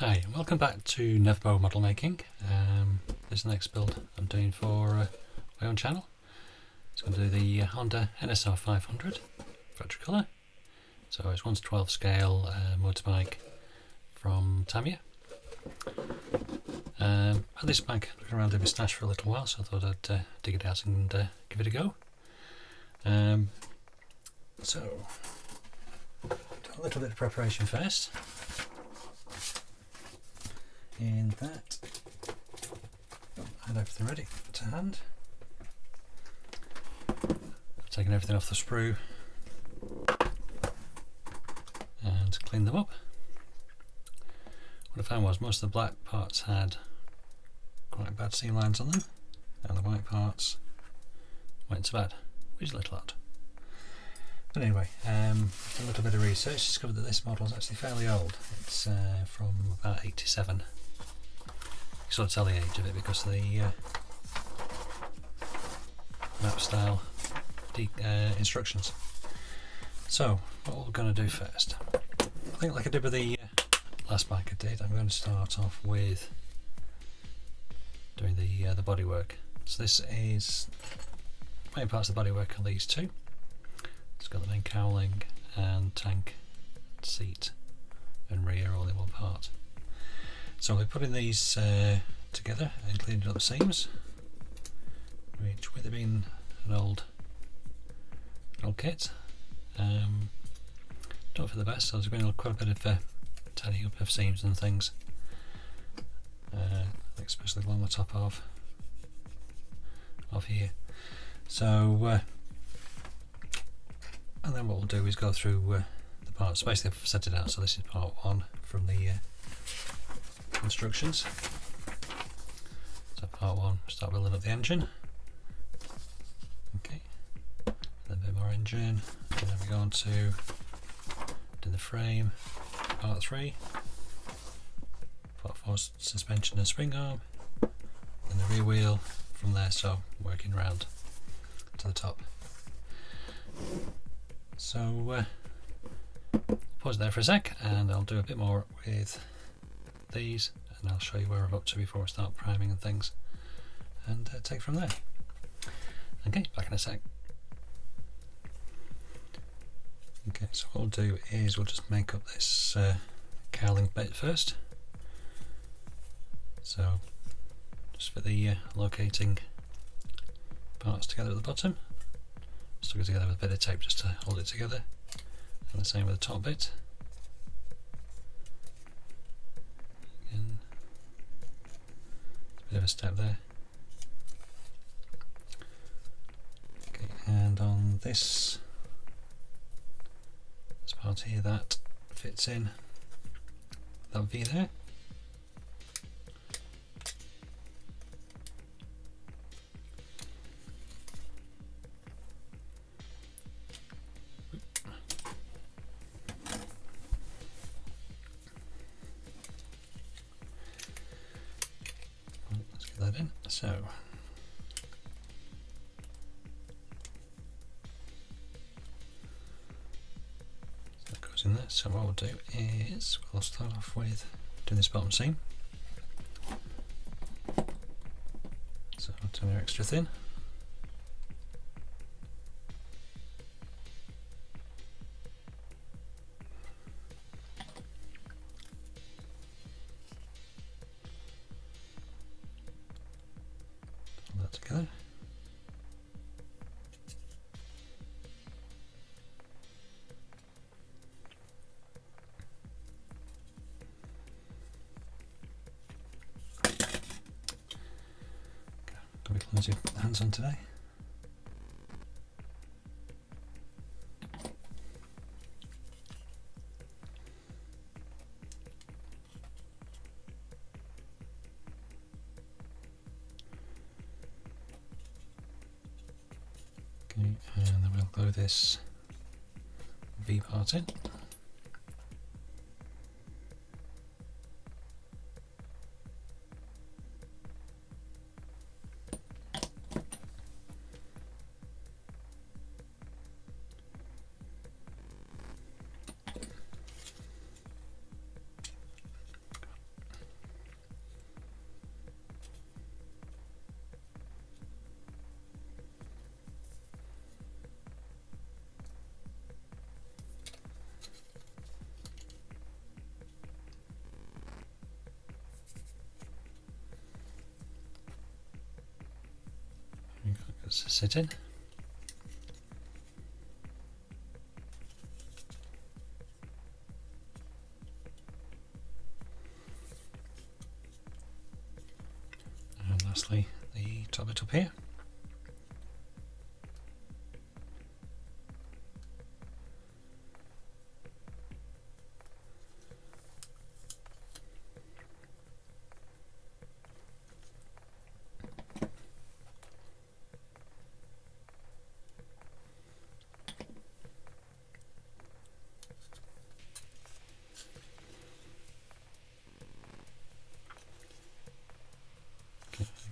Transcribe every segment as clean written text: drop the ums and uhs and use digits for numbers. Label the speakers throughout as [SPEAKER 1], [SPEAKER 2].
[SPEAKER 1] Hi, and welcome back to Nevbo Model Making. This next build I'm doing for my own channel. It's going to do the Honda NSR500 factory colour. So it's 1:12 scale motorbike from Tamiya. I had this bike looking around in my stash for a little while, so I thought I'd dig it out and give it a go. So, do a little bit of preparation first. In that, I had everything ready to hand. I've taken everything off the sprue and cleaned them up. What I found was most of the black parts had quite bad seam lines on them, and the white parts weren't so bad, which is a little odd. But anyway, a little bit of research, discovered that this model is actually fairly old. It's from about 87. You sort of tell the age of it because of the map style instructions. So what we're going to do first, I think like I did with the last bike I did, I'm going to start off with doing the bodywork. So this is, main parts of the bodywork are these two. It's got the main cowling and tank, seat and rear all in one part. So we're putting these together and cleaning up the seams, which with it being an old kit, don't feel the best, so there's been quite a bit of tidying up of seams and things, especially along the top of here. So and then what we'll do is go through the parts. Basically I've set it out, so this is part one from the instructions. So part one, start building up the engine. Okay, then a bit more engine, and then we go on to do the frame. Part three, part four, suspension and spring arm, and the rear wheel from there. So working round to the top. So pause there for a sec, and I'll do a bit more with these, and I'll show you where I'm up to before I start priming and things, and take from there. Okay, back in a sec. Okay, so what we'll do is we'll just make up this cowling bit first. So just for the locating parts together at the bottom, stuck it together with a bit of tape just to hold it together, and the same with the top bit. Again, a bit of a step there. Okay, and on this part here that fits in that V there. Let's get that in. So in there. So what we'll do is we'll start off with doing this bottom seam. So I'll turn it extra thin. Hold that together. Got me clumsy hands on today. Okay, and then we'll glue this V part in. sit in. And lastly, the top bit up here.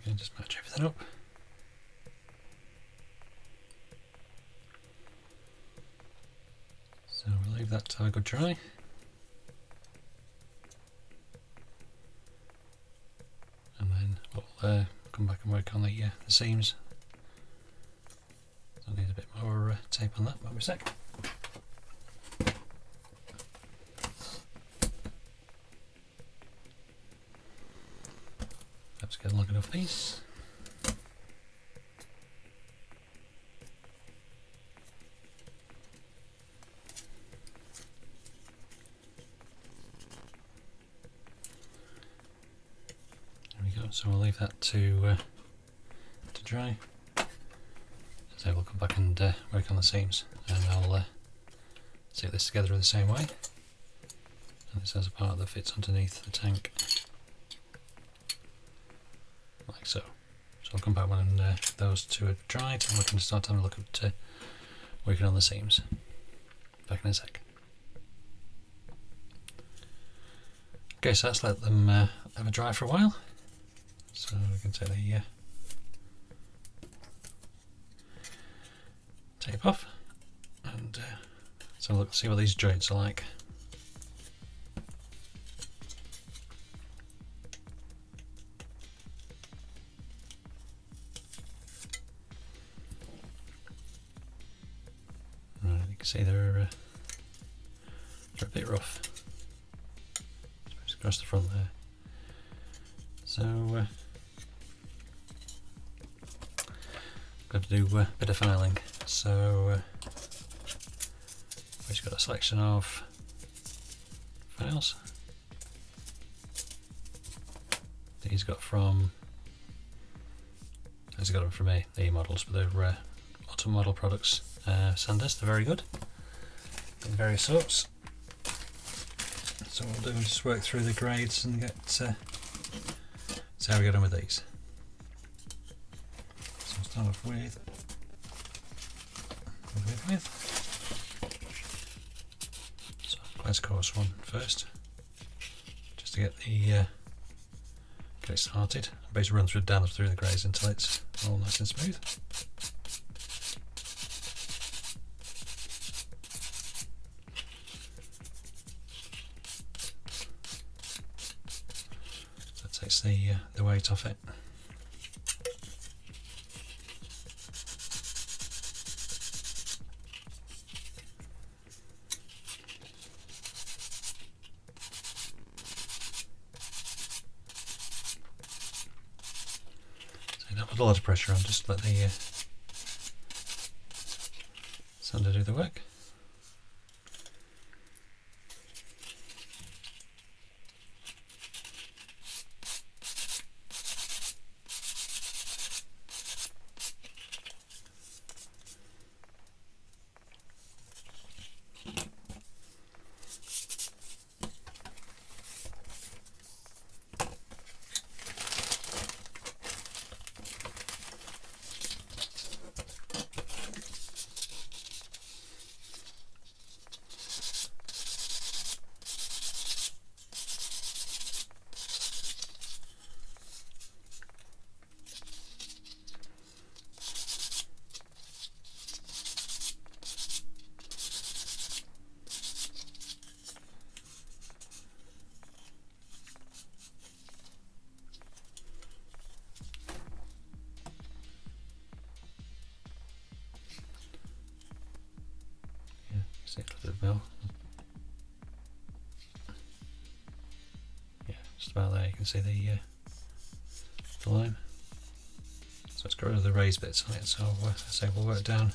[SPEAKER 1] Again, just match everything up. So we'll leave that to have a good dry. And then we'll come back and work on the seams. So I need a bit more tape on that, won't be a sec. Let's get a long enough piece. There we go. So we'll leave that to dry. So we'll come back and work on the seams, and I'll stick this together in the same way. And this has a part that fits underneath the tank, like so. So I'll come back when those two are dried, and we can start having a look at working on the seams. Back in a sec. Okay, so let's let them have a dry for a while. So we can take the tape off and so look, see what these joints are like. Right, you can see they're a bit rough. Just across the front there. So got to do a bit of filing. So we've just got a selection of files. These got from, these got them from the models, but they're Auto Model Products sanders. They're very good in various sorts. So what we'll do is just work through the grades and get see how we get on with these. So we'll start off with so quite a coarse one first, just to get the get it started. Basically run down through the grades until it's all nice and smooth. So that takes the weight off it. A lot of pressure on, just let the sander do the work. See a little bit more. Yeah, just about there. You can see the line. So let's get rid of the raised bits on it. So say we'll work down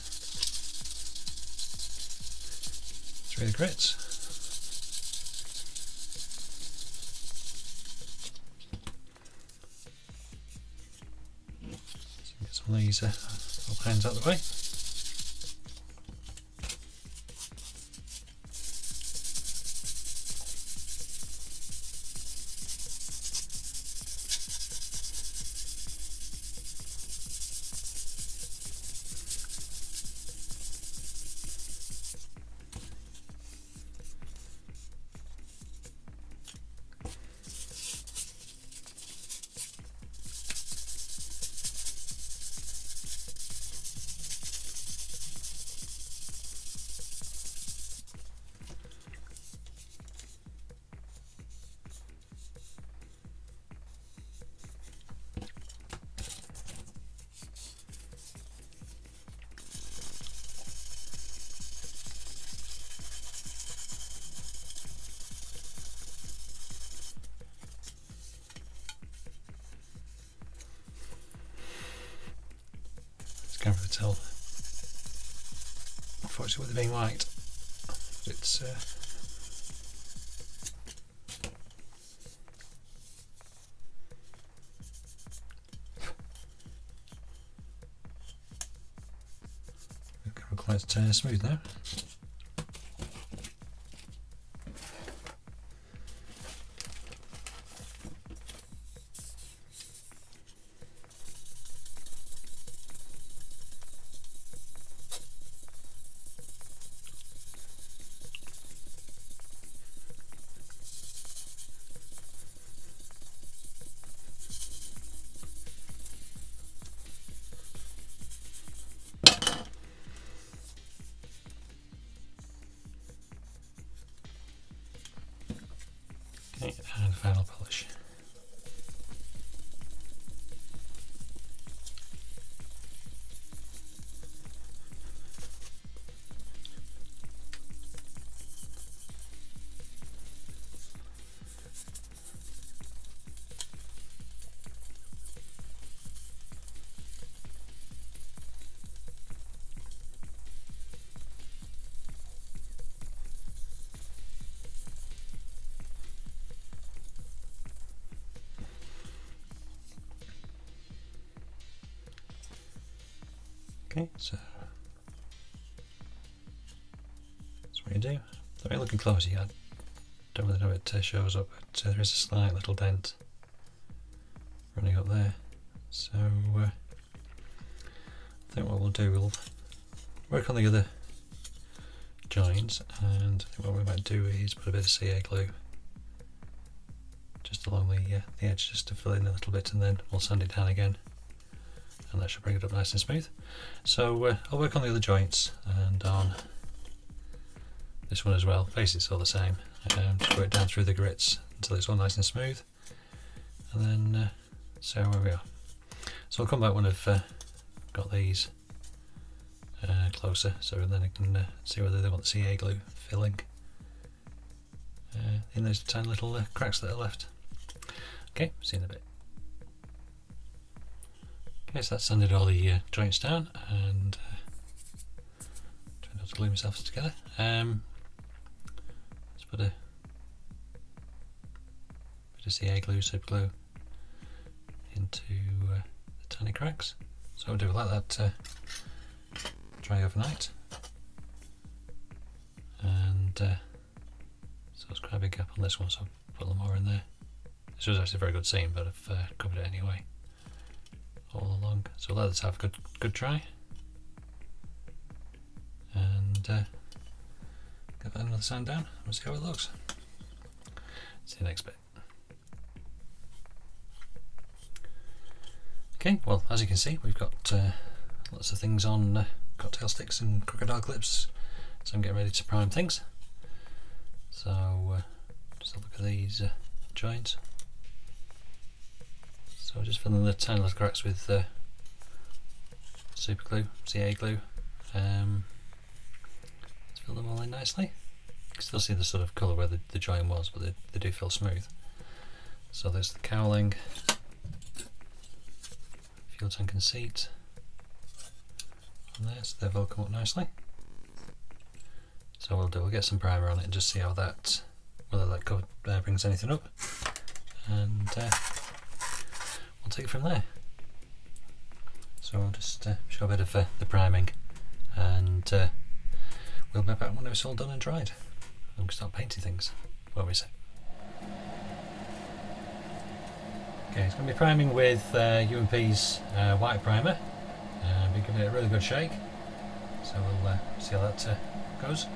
[SPEAKER 1] through the grits. So get some of these little hands out of the way. Go for the till. Unfortunately, with it being white, it's quite smooth now. Okay, and final polish. Okay, so that's what you do. So when you're looking closely, I don't really know if it shows up, but there is a slight little dent running up there. So I think what we'll do, we'll work on the other joins, and I think what we might do is put a bit of CA glue just along the edge, just to fill in a little bit, and then we'll sand it down again, and that should bring it up nice and smooth. So I'll work on the other joints and on this one as well. Basically it's all the same. Just work down through the grits until it's all nice and smooth, and then see where we are. So I'll come back when I've got these closer, so then I can see whether they want the CA glue filling in those tiny little cracks that are left. Okay, see you in a bit. Okay, so that's sanded all the joints down, and trying not to glue myself together. Let's put a bit of CA glue, super glue into the tiny cracks. So we'll do it like that, dry overnight, and so it's quite a big gap on this one, so I'll put a little more in there. This was actually a very good seam, but I've covered it anyway all along. So let this have a good dry, and get that another sand down and we'll see how it looks. See you next bit. Okay, well, as you can see, we've got lots of things on cocktail sticks and crocodile clips, so I'm getting ready to prime things. So just have a look at these joints. So just filling the tiny little cracks with super glue, CA glue. Let's fill them all in nicely. You can still see the sort of colour where the joint was, but they do feel smooth. So there's the cowling. If fuel tank and seat on there, so they've all come up nicely. So we'll get some primer on it and just see how that, whether that cover brings anything up, and we'll take it from there. So I'll just show a bit of the priming, and we'll be back when it's all done and dried. And we'll start painting things. What we say? Okay, it's going to be priming with UMP's white primer. Be giving it a really good shake. So we'll see how that goes.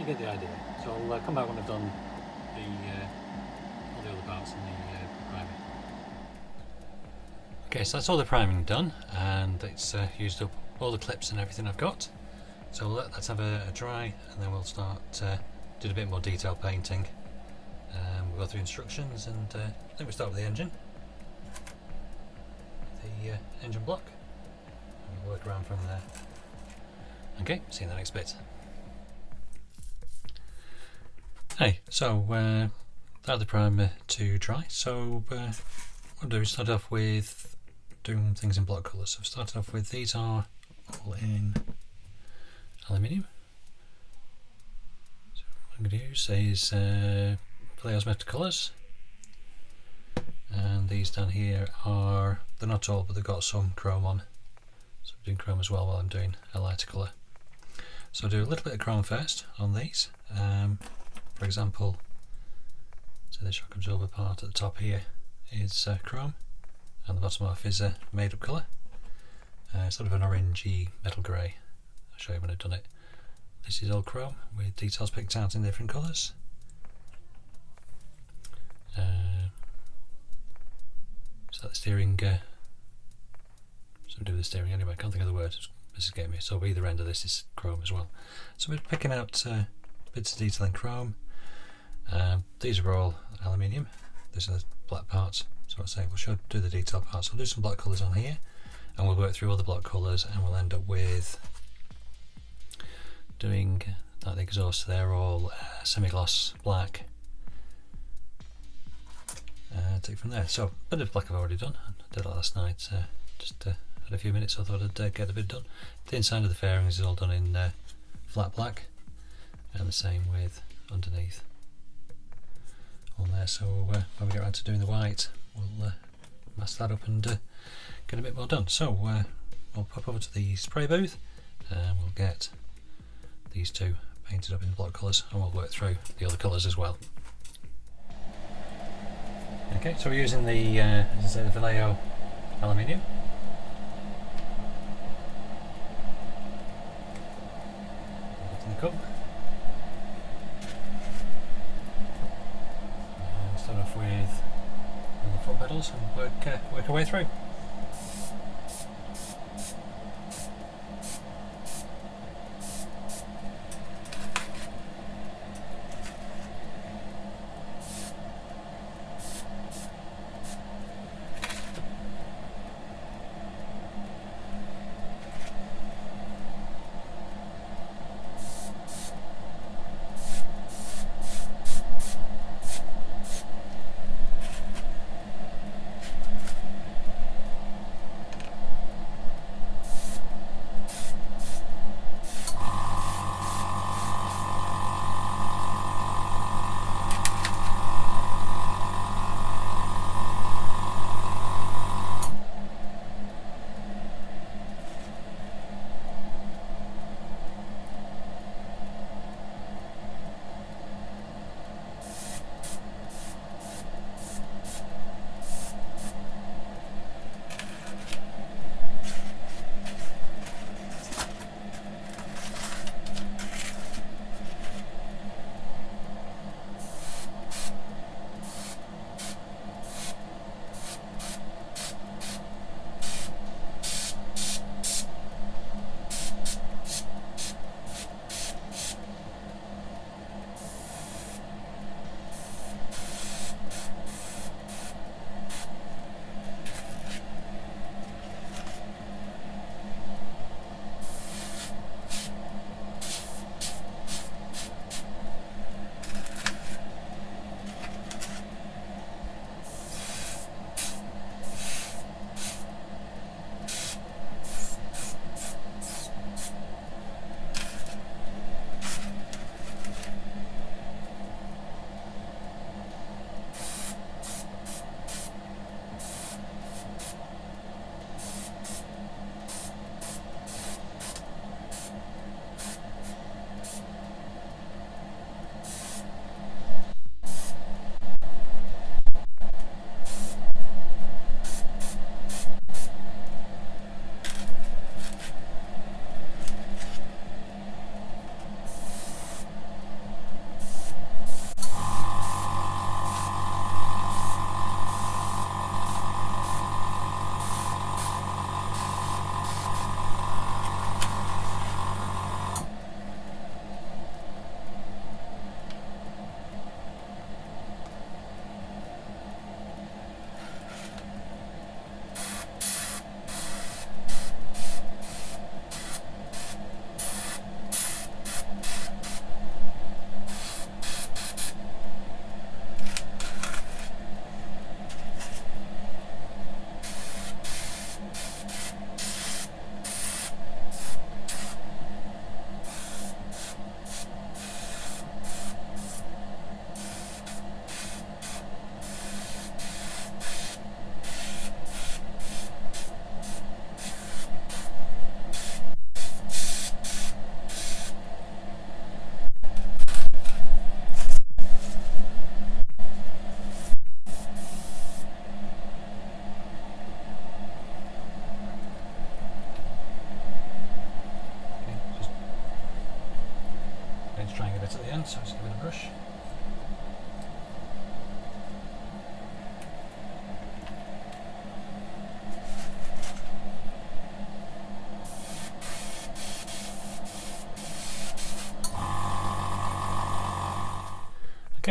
[SPEAKER 1] You get the idea. So I'll come back when I've done all the other parts in the priming. Okay, so that's all the priming done, and it's used up all the clips and everything I've got. So let's have a dry, and then we'll start doing a bit more detailed painting. We'll go through instructions, and I think we start with the engine. The engine block. And we'll work around from there. Okay, see you in the next bit. Hey, so that the primer to dry. So what I'll do is start off with doing things in block colours. So I've started off with, these are all in aluminium. So what I'm going to use is play osmotic colours, and these down here are, they're not all, but they've got some chrome on. So I'm doing chrome as well while I'm doing a lighter colour. So I'll do a little bit of chrome first on these. For example, so the shock absorber part at the top here is chrome, and the bottom half is a made up colour, sort of an orangey metal grey. I'll show you when I've done it. This is all chrome with details picked out in different colours. So the steering, so do the steering anyway, I can't think of the word, this is getting me. So either end of this is chrome as well. So we're picking out bits of detail in chrome. These are all aluminium. These are the black parts. So I'll say we'll do the detail parts. We'll do some black colours on here, and we'll work through all the black colours, and we'll end up with doing like the exhaust. They're all semi-gloss black. Take from there. So a bit of black I've already done. I did it last night. Just had a few minutes, so I thought I'd get a bit done. The inside of the fairings is all done in flat black, and the same with underneath on there. So when we get around to doing the white, we'll mask that up and get a bit more done. So we'll pop over to the spray booth, and we'll get these two painted up in block colours, and we'll work through the other colours as well. Okay, so we're using the, as I say, the Vallejo aluminium. Put in the cup. And start off with the foot pedals and work our way through.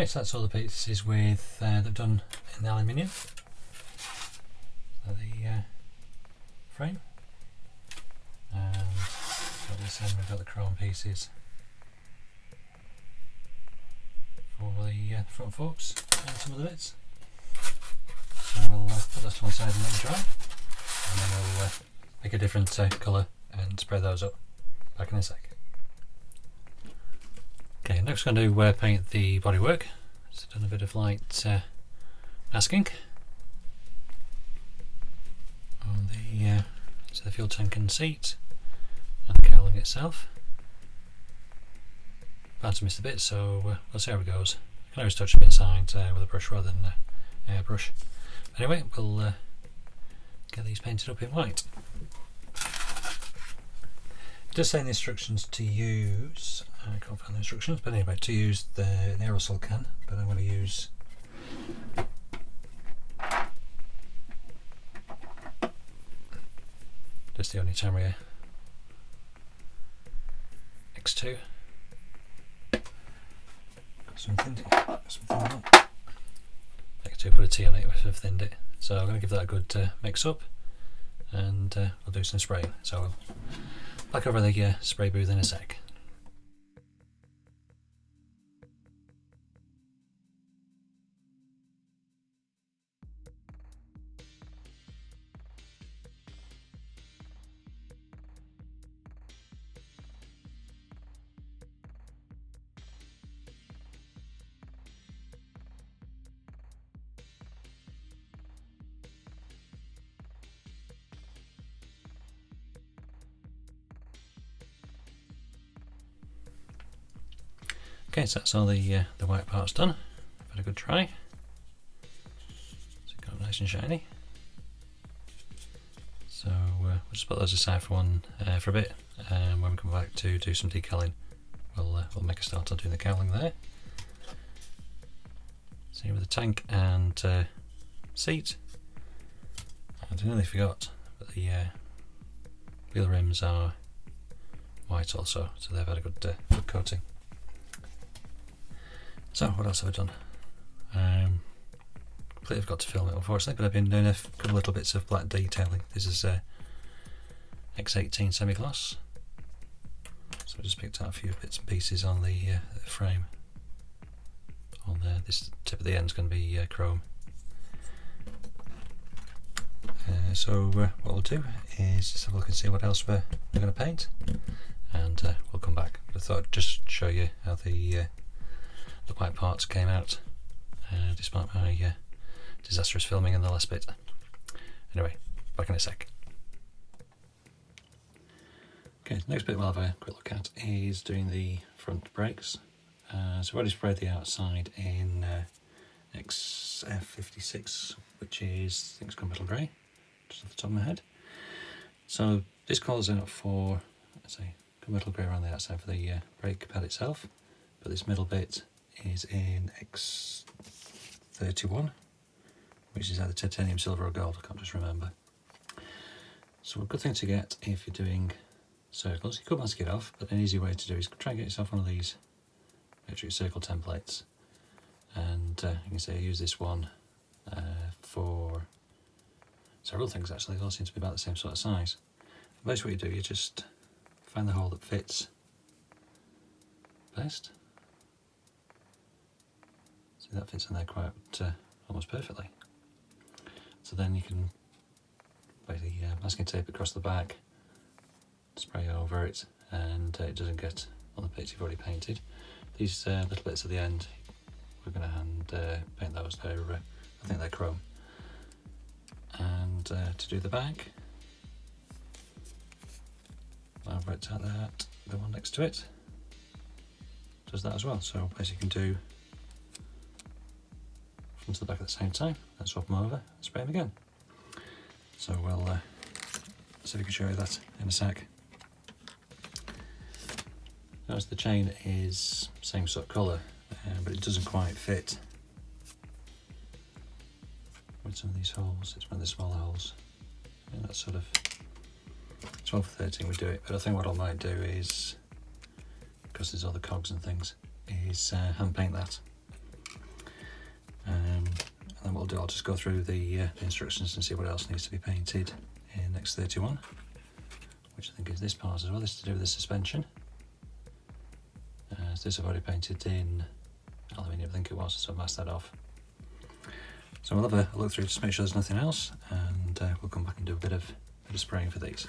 [SPEAKER 1] Okay, so that's all the pieces with they've done in the aluminium. So the frame, and at this end we've got the chrome pieces for the front forks and some of the bits. So we'll put those to one side and let them dry, and then we'll make a different colour and spray those up. Back in a sec. Okay, next we're going to paint the bodywork. So done a bit of light masking on the fuel tank and seat and the cowling itself. About to miss a bit, so we'll see how it goes. I can always touch a bit inside with a brush rather than airbrush. Anyway, we'll get these painted up in white. It does say in the instructions to use, I can't find the instructions, but anyway, to use the aerosol can, but I'm going to use just the only Tamiya X2. Got something on. X2, put a T on it if I've thinned it. So I'm going to give that a good mix up, and we'll do some spraying. So we'll back over the spray booth in a sec. Okay, so that's all the white parts done. Had a good dry. So it got nice and shiny. So we'll just put those aside for a bit, and when we come back to do some decaling, we'll make a start on doing the cowling there. So with the tank and seat, and I nearly forgot, but the wheel rims are white also, so they've had a good coating. So what else have I done? Completely forgot to film it unfortunately, but I've been doing a couple little bits of black detailing. This is X18 semi-gloss. So I just picked out a few bits and pieces on the frame. On there, this tip of the end is going to be chrome. So what we'll do is just have a look and see what else we're going to paint, and we'll come back. But I thought I'd just show you how the white parts came out, despite my disastrous filming in the last bit. Anyway, back in a sec. Okay, the next bit we'll have a quick look at is doing the front brakes. So I've already sprayed the outside in NSR500, which is, I think it's gunmetal grey, just off the top of my head. So this calls out for, let's say, gunmetal grey around the outside for the brake pad itself, but this middle bit is in X31, which is either titanium, silver or gold, I can't just remember. So a good thing to get if you're doing circles, you could mask it off, but an easy way to do is try and get yourself one of these metric circle templates, and you can say I use this one for several things actually. They all seem to be about the same sort of size. And basically what you do, you just find the hole that fits best. See, that fits in there quite almost perfectly. So then you can basically masking tape across the back, spray over it, and it doesn't get on the bits you've already painted. These little bits at the end, we're going to hand paint those. I think they're chrome. And to do the back, I've worked out that the one next to it does that as well. So basically you can do front to the back at the same time, and swap them over and spray them again. So we'll see if we can show you that in a sec. Notice the chain is same sort of colour, but it doesn't quite fit with some of these holes. It's one of the smaller holes, and that's sort of 12 or 13 we do it. But I think what I might do is, because there's other cogs and things, is hand paint that. do, I'll just go through the instructions and see what else needs to be painted in next 31, which I think is this part as well. This is to do with the suspension. So this I've already painted in aluminium, I think it was, so I've masked that off. So we'll have a look through just to make sure there's nothing else, and we'll come back and do a bit of spraying for these.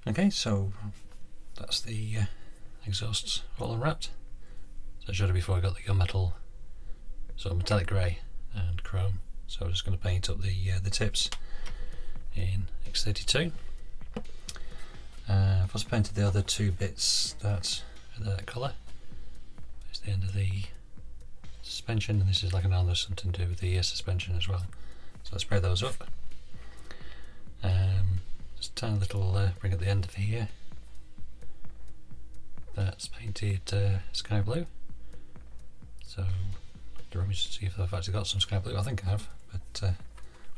[SPEAKER 1] Okay, so that's the exhausts all unwrapped. So I showed you before I got the gunmetal, sort of metallic grey and chrome. So I'm just going to paint up the tips in X32. I've also painted the other two bits that are that colour. It's the end of the suspension, and this is like another something to do with the suspension as well. So I'll spray those up. Just a tiny little ring at the end of here. That's painted sky blue. So the rummage to see if I've actually got some sky blue. I think I have, but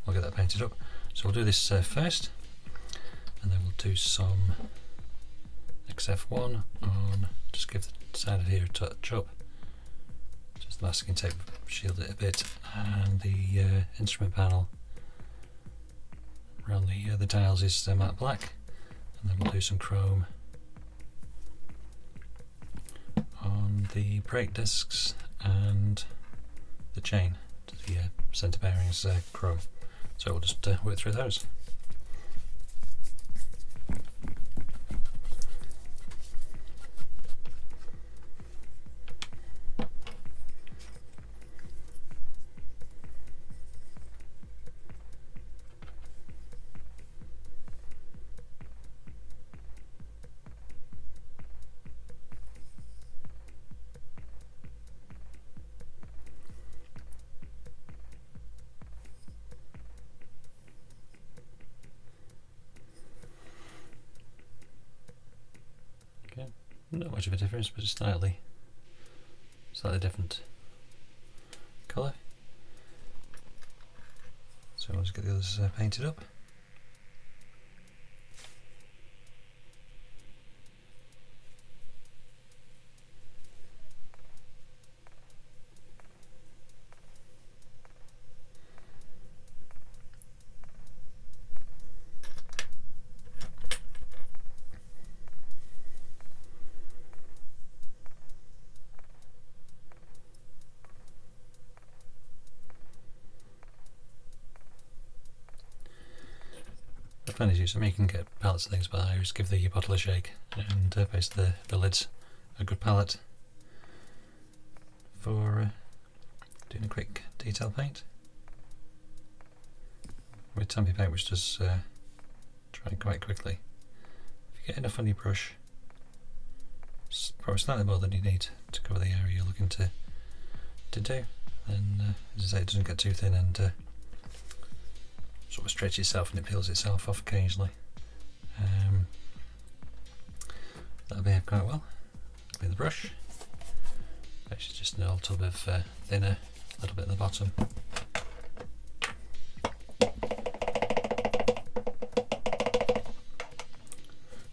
[SPEAKER 1] we'll get that painted up. So we'll do this first, and then we'll do some XF1 on, just give the side of here a touch up. Just the masking tape, shield it a bit, and the instrument panel around the dials is matte black, and then we'll do some chrome on the brake discs and the chain to the centre bearings chrome. So we'll just work through those. Okay, not much of a difference, but just slightly different colour. So I'll just get the others painted up. The plan is used, I mean, you can get pallets of things, but I always give the bottle a shake and paste the lids a good palette for doing a quick detail paint. With Tamiya paint, which does dry quite quickly. If you get enough on your brush, probably slightly more than you need to cover the area you're looking to do, then as I say, it doesn't get too thin and sort of stretch itself and it peels itself off occasionally. That'll behave quite well. Clean the brush. Actually just a little tub of thinner, a little bit at the bottom.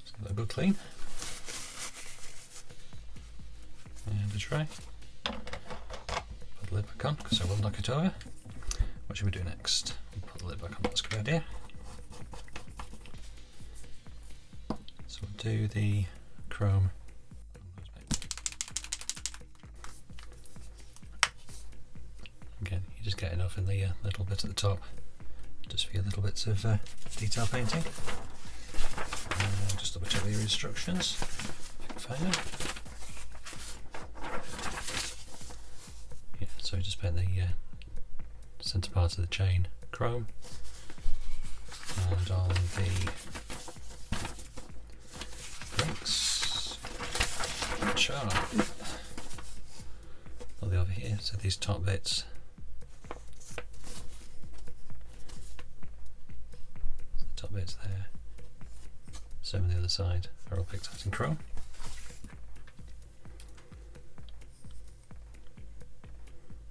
[SPEAKER 1] Just give that a good clean. And a try. Put the lid back on because I will knock it over. What should we do next? We'll put the lid back on, that's a good idea. So we'll do the chrome. Again, you just get enough in the little bit at the top, just for your little bits of detail painting. Just double check your instructions, if you can find them. Yeah, so just paint the centre part of the chain chrome, and on the brakes, which are over here, so these top bits, the top bits there, same on the other side, are all picked out in chrome.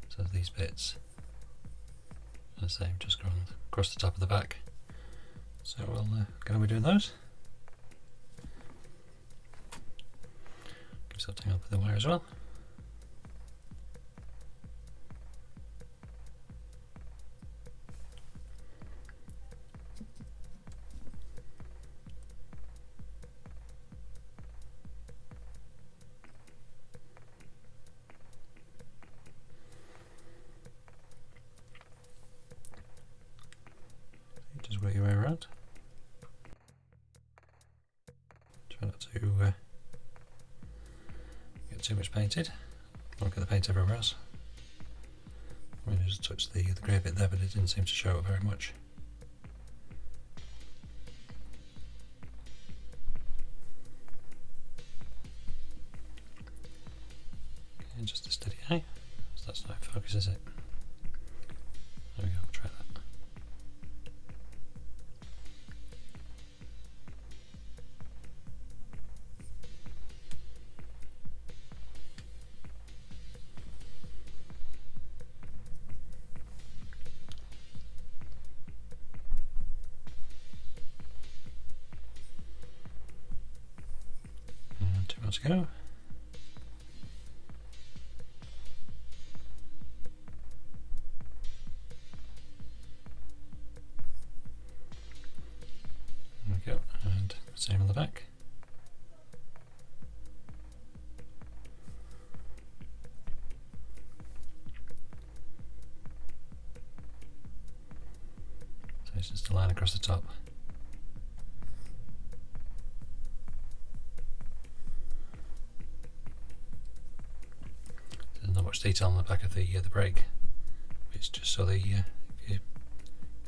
[SPEAKER 1] So these bits are the same, just going across the top of the back. So we'll going to be doing those. Give something up with the wire as well. Just work your way around. too much painted. Won't get the paint everywhere else. I mean, I just touched the grey bit there, but it didn't seem to show it very much. Okay, just a steady eye. So that's not in focus, is it? There we go, try that. And 2 more to go. There we go, and same on the back. So it's just a line across the top. There's not much detail on the back of the brake. It's just so if you can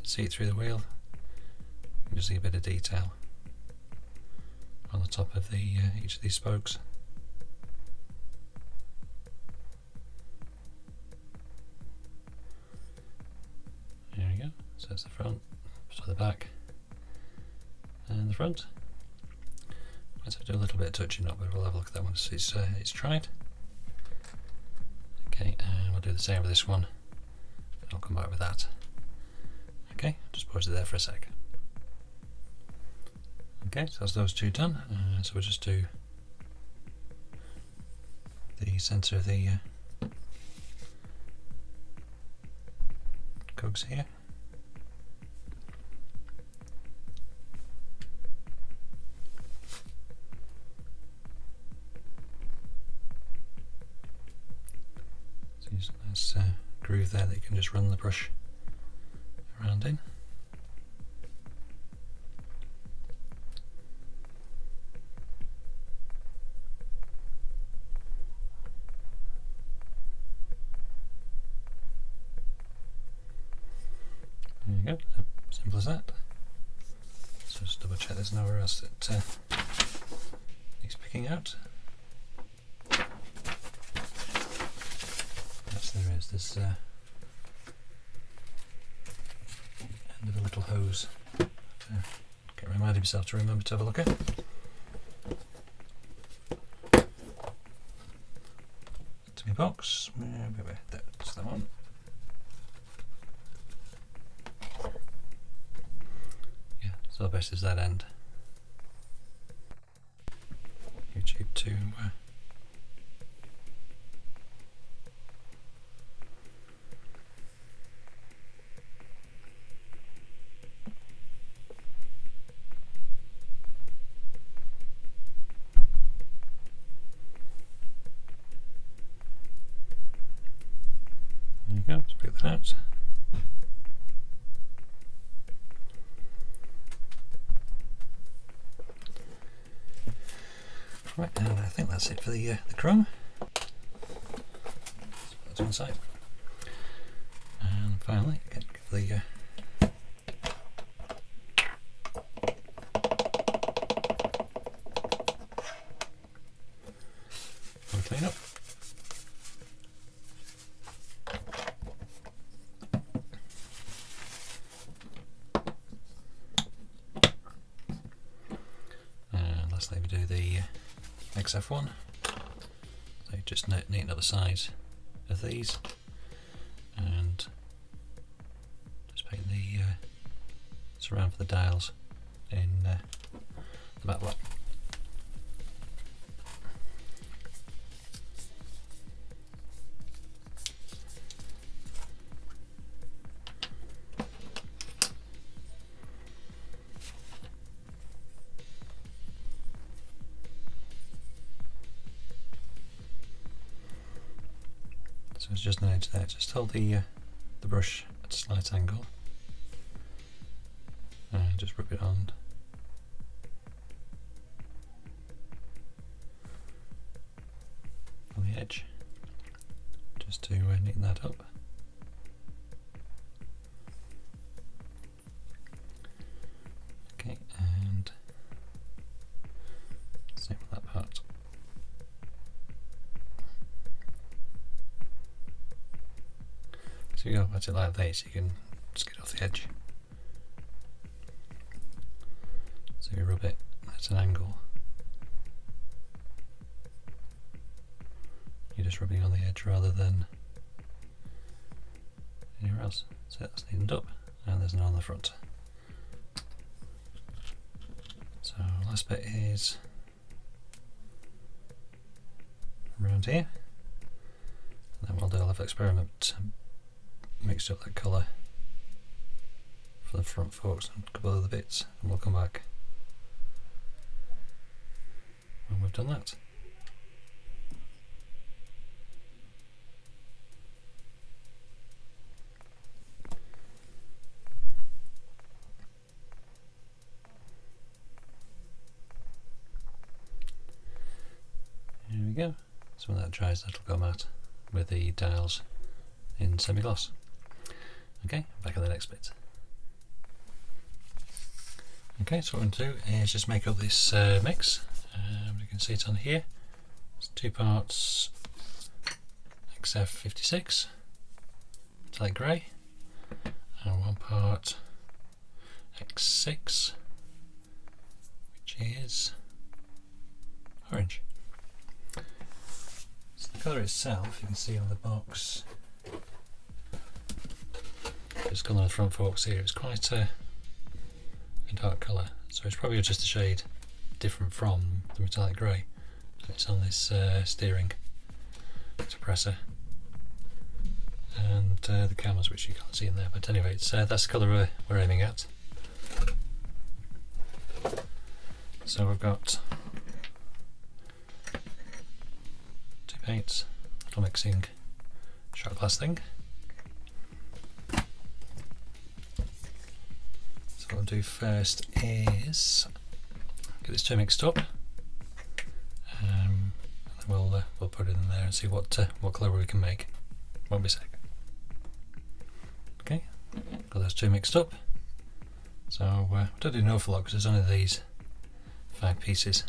[SPEAKER 1] see it through the wheel, you can just see a bit of detail on the top of each of these spokes. There we go. So that's the front, so the back, and the front. Let's do a little bit of touching up, but we'll have a look at that once it's tried. Okay, and we'll do the same with this one. I'll come back with that. Okay, just pause it there for a sec. Okay, so that's those two done. So we'll just do the centre of the cogs here. So there's a nice groove there that you can just run the brush around in. There you go, simple as that. So just double check there's nowhere else that needs picking out. Yes, there is. There's end of a little hose. Get reminding myself to remember to have a look at. To my box. That's that one. So the best is that end. YouTube to there you go, let's pick that out. Right, and I think that's it for the chrome. Let's put that to one side. And finally, get the clean up. And lastly, we do the XF1. So just neaten up the sides of these and just paint the surround for the dials in the matte black. So it's just an edge there. Just hold the brush at a slight angle and just rub it on. the edge just to neaten that up. Okay, and same with that part. So you go at it like this, you can just get off the edge. So you rub it at an angle. You're just rubbing on the edge rather than anywhere else. So that's neatened up, and there's none on the front. So last bit is around here, and then we'll do a little experiment, mix up that colour for the front forks and a couple of other bits, and we'll come back when we've done that. Here we go. So when that dries, that'll go matte with the dials in semi-gloss. Okay, back at the next bit. Okay, so what I'm going to do is just make up this mix. You can see it on here. It's 2 parts XF56 metallic grey and 1 part X6, which is orange. So the colour itself, you can see on the box, it's got on the front forks here, it's quite a dark colour, so it's probably just a shade different from the metallic grey. It's on this steering suppressor and the cameras, which you can't see in there, but anyway, that's the colour we're aiming at. So we've got 2 paints, little mixing shot glass thing. So what we'll do first is get this 2 mixed up, and then we'll put it in there and see what colour we can make. Won't be a sec. Okay, got those 2 mixed up. So we don't do an awful lot because there's only these 5 pieces.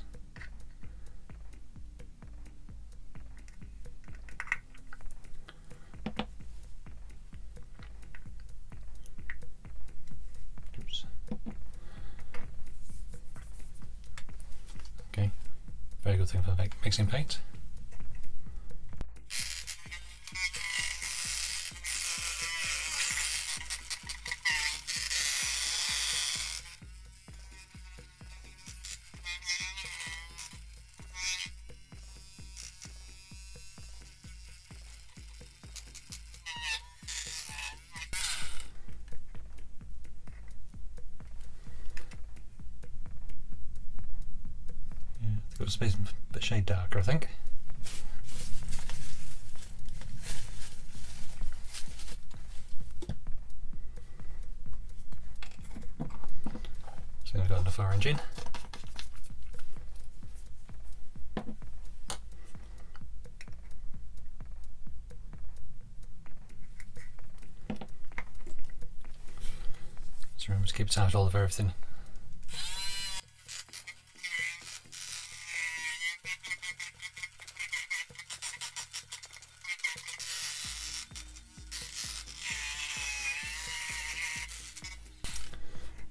[SPEAKER 1] Oops. Okay, very good thing for mixing paint. Got to be a bit shade darker, I think. So I've got enough orange in. So remember to keep tight hold of everything.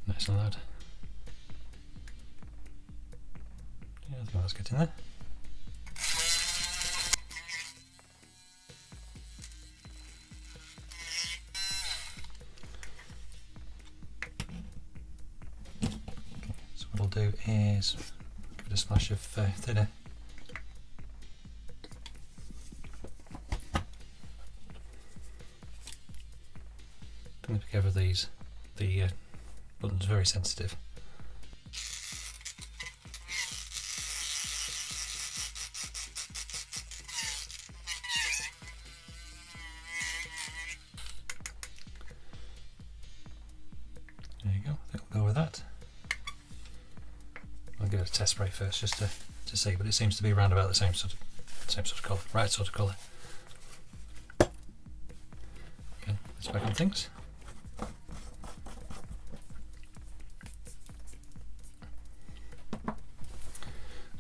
[SPEAKER 1] Nice and loud. Yeah, I think that's getting there. Okay, so what I'll do is give it a splash of thinner. Don't be careful of these. The button's very sensitive. There you go, I think we'll go with that. I'll give it a test spray first just to see, but it seems to be around about the same sort of same sort of colour, right sort of colour. Okay, let's back on things.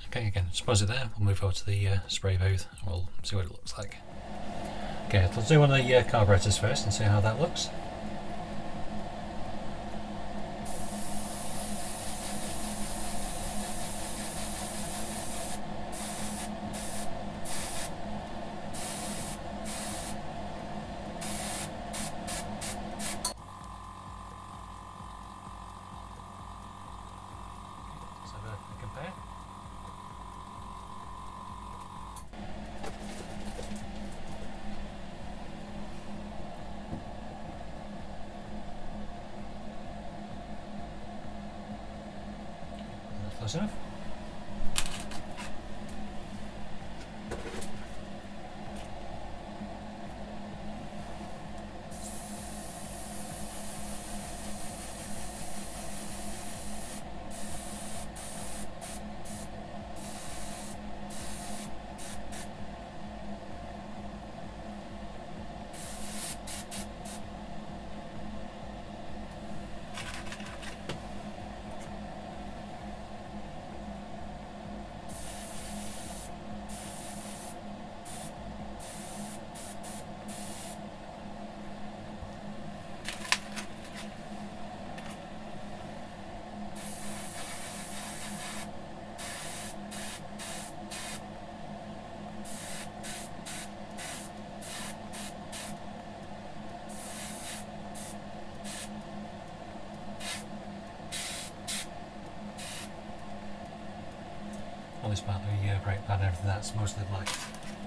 [SPEAKER 1] Okay, again, suppose it there. We'll move over to the spray booth and we'll see what it looks like. Okay, let's do one of the carburetors first and see how that looks. Let's have a compare. Close enough. On this part of the brake pad and everything, that's mostly black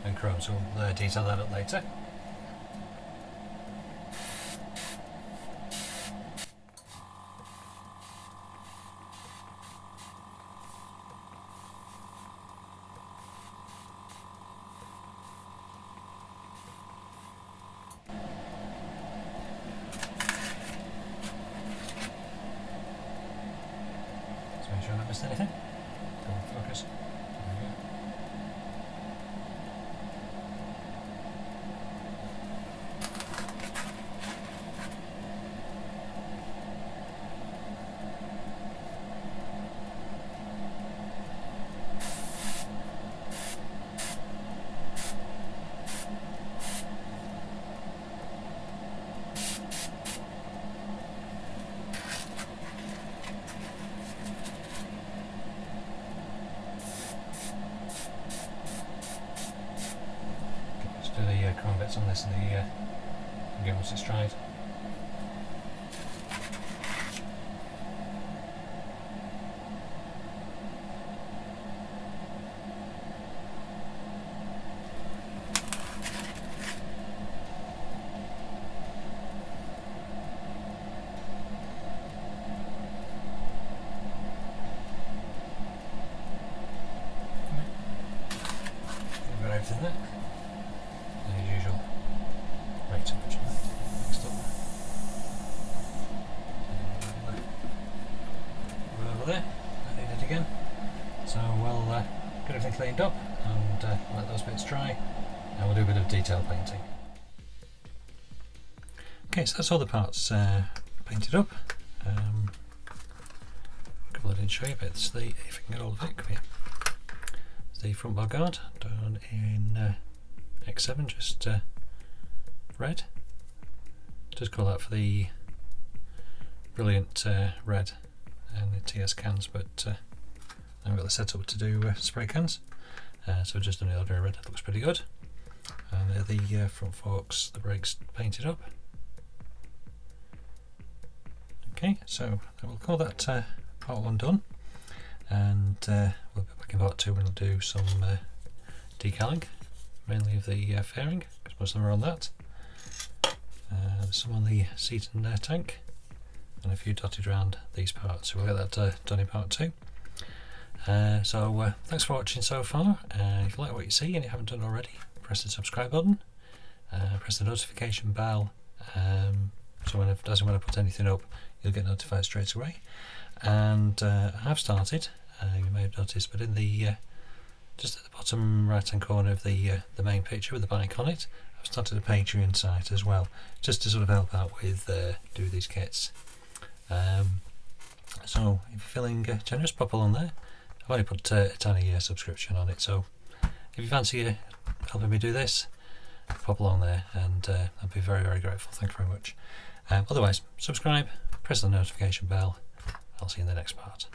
[SPEAKER 1] and chrome, so we'll detail that up later. Let's make sure I haven't missed anything. Go on, focus. There we go. Do the chrome bits on this and the again once it's dried. We've got everything there. As usual, right temperature next up. We're over there, I need it again. So we'll get everything cleaned up and let those bits dry, and we'll do a bit of detail painting. Okay, so that's all the parts painted up. A couple I didn't show you, but it's the, if I can get all of it, come here. It's the front bar guard done in X7, just red. Just call that for the brilliant red and the TS cans, but I've got the setup to do spray cans, so just an ordinary red. That looks pretty good. And there the front forks, the brakes painted up. Okay, so we'll call that part 1 done, and we'll be back in part 2 when we'll do some decalling, mainly of the fairing, because most of them are on that. Some on the seat and tank, and a few dotted around these parts, so we'll get that done in part 2. So thanks for watching so far. If you like what you see and you haven't done already, press the subscribe button, press the notification bell, so when I put anything up, you'll get notified straight away. And I have started, you may have noticed, but in the just at the bottom right hand corner of the main picture with the bike on it, I've started a Patreon site as well, just to sort of help out with do these kits. So if you're feeling generous, pop along there. I've only put a tiny subscription on it, so if you fancy helping me do this, pop along there, and I'd be very, very grateful. Thank you very much. Otherwise, subscribe, press the notification bell. I'll see you in the next part.